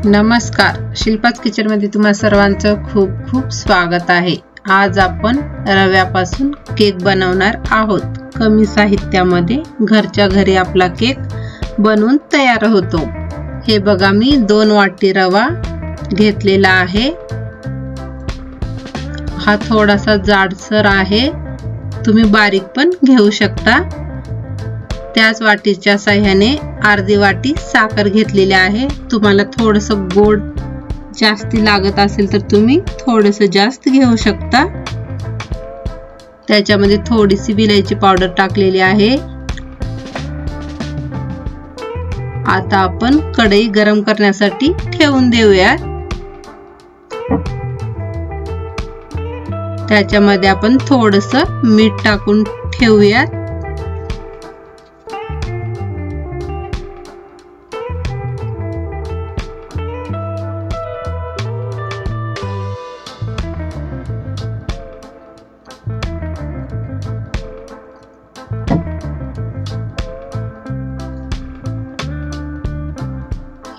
नमस्कार, शिल्पाच किचन मध्ये तुम्हा सर्वांचं खूप खूप स्वागत आहे। आज आपण रव्यापासून केक बनवणार आहोत। कमी साहित्यामध्ये घरच्या घरी आपला केक बनवून तयार होतो। हे बघा, मी 2 वाटी रवा घेतलेला आहे। हा थोडासा जाडसर आहे, तुम्ही बारीक पण घेऊ शकता। त्याच वाटीच्या साहाय्याने अर्धी वाटी साखर घेतलेली आहे। तुम्हाला थोडस गोड जास्ती लागत असेल तर तुम्ही थोडस जास्त घेऊ शकता। त्याच्यामध्ये थोडीशी विलायची पावडर टाकलेली आहे। आता आपण कढई गरम करण्यासाठी ठेवून देऊया। त्याच्यामध्ये आपण थोडस मीठ टाकून ठेवूया।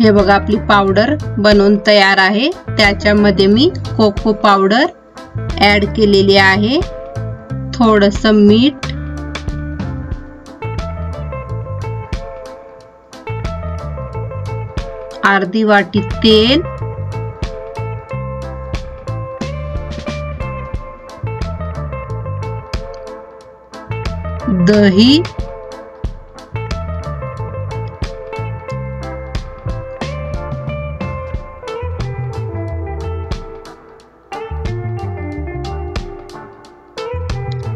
हे बघा, आपली पावडर बनवून तयार आहे। त्याच्यामध्ये मी कोको पावडर ऍड केलेली आहे, थोडस मीठ, अर्धी वाटी तेल, दही,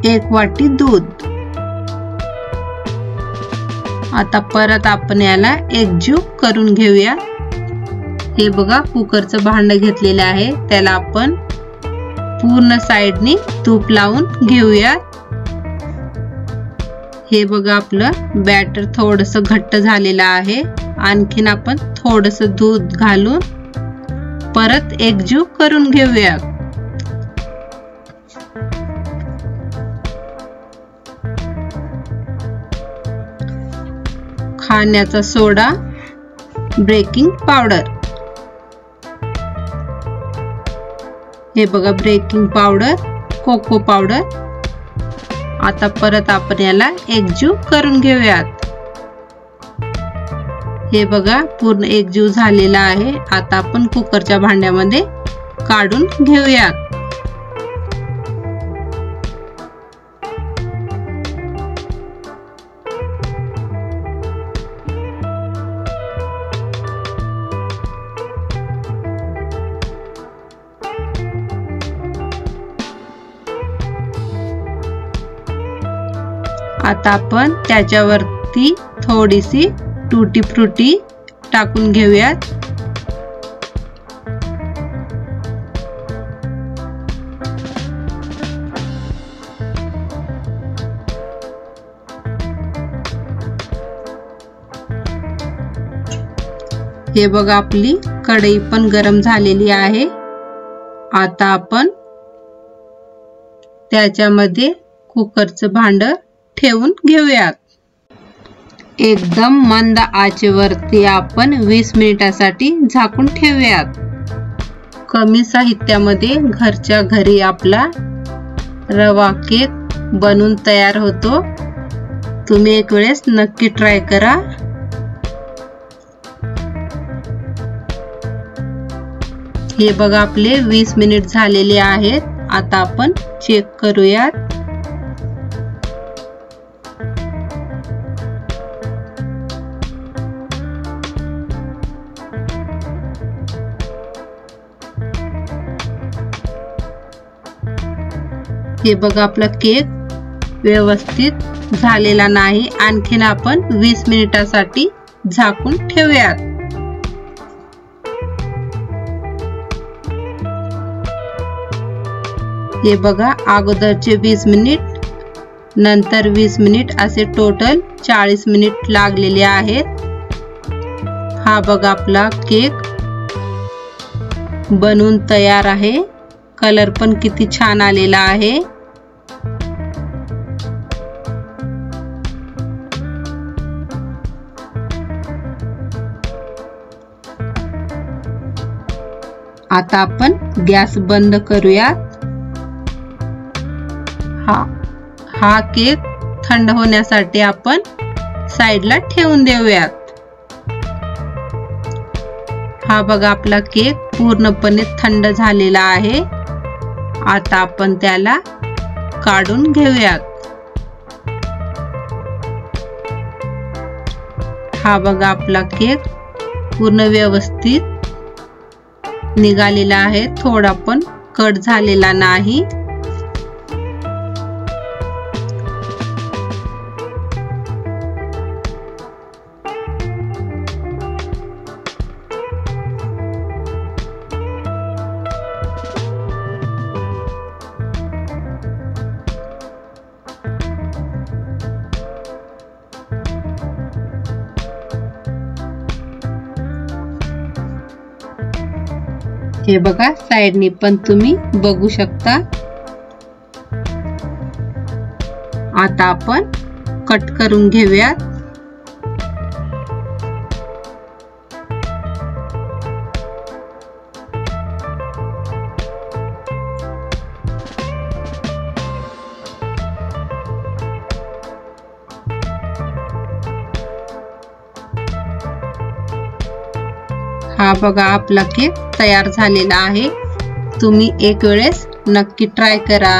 एक वाटी दूध। आता परत आपण याला एकजीव करून घेऊया। हे बघा, कुकरचं भांड घेतलेलं आहे, त्याला आपण पूर्ण साइडनी तूप लावून घेऊया। हे बघा, आपलं बॅटर थोडस घट्ट झालेलं आहे। आणखीन आपण थोडस दूध घालून परत एकजीव करून घेऊया। खाण्याचा सोडा, बेकिंग पावडर, हे बघा बेकिंग पावडर, कोको पावडर। आता परत आपण याला एकजीव करून घेऊयात। हे बघा, पूर्ण एकजीव झालेला आहे। आता आपण कुकरच्या भांड्यामध्ये काढून घेऊयात। आता आपण त्याच्यावरती थोडीशी टूटी फ्रुटी टाकून घेऊयात। हे बघा, आपली कढई पण गरम झालेली आहे। आता आपण त्याच्यामध्ये कुकरचं भांड ठेवून घेऊयात। एकदम मंद आचेवरती आपण 20 मिनिटासाठी झाकून ठेवूयात। कमी साहित्यामध्ये घरच्या घरी आपला रवा केक बनवून तयार होतो। तुम्ही एक वेळेस नक्की ट्राय करा। हे बघा, आपले 20 मिनिट झालेले आहेत। आता आपण चेक करूयात। हे बघा, आपला केक व्यवस्थित झालेला नाही। आणखीन आपण 20 मिनिटासाठी झाकून ठेवूयात। हे बघा, अगोदरचे 20 मिनिट, नंतर 20 मिनिट, असे टोटल 40 मिनिट लागलेले आहेत। हा बघा, आपला केक बनवून तयार आहे। कलर पण किती छान आलेला आहे। आता आपण गॅस बंद करूयात। हा केक थंड होण्यासाठी आपण साइडला ठेवून देऊयात। हा बघा आपला केक पूर्णपणे थंड झालेला आहे। आता आपण त्याला काढून घेऊयात। हा बघा आपला केक पूर्ण व्यवस्थित निघालेला आहे, थोडा पण कट झालेला नाही। हे बघा साइडनी पण तुम्ही बघू शकता। आता आपण कट करून घेऊयात। हा बघा आपला केक तयार झालेला आहे। तुम्ही एक वेळेस नक्की ट्राय करा।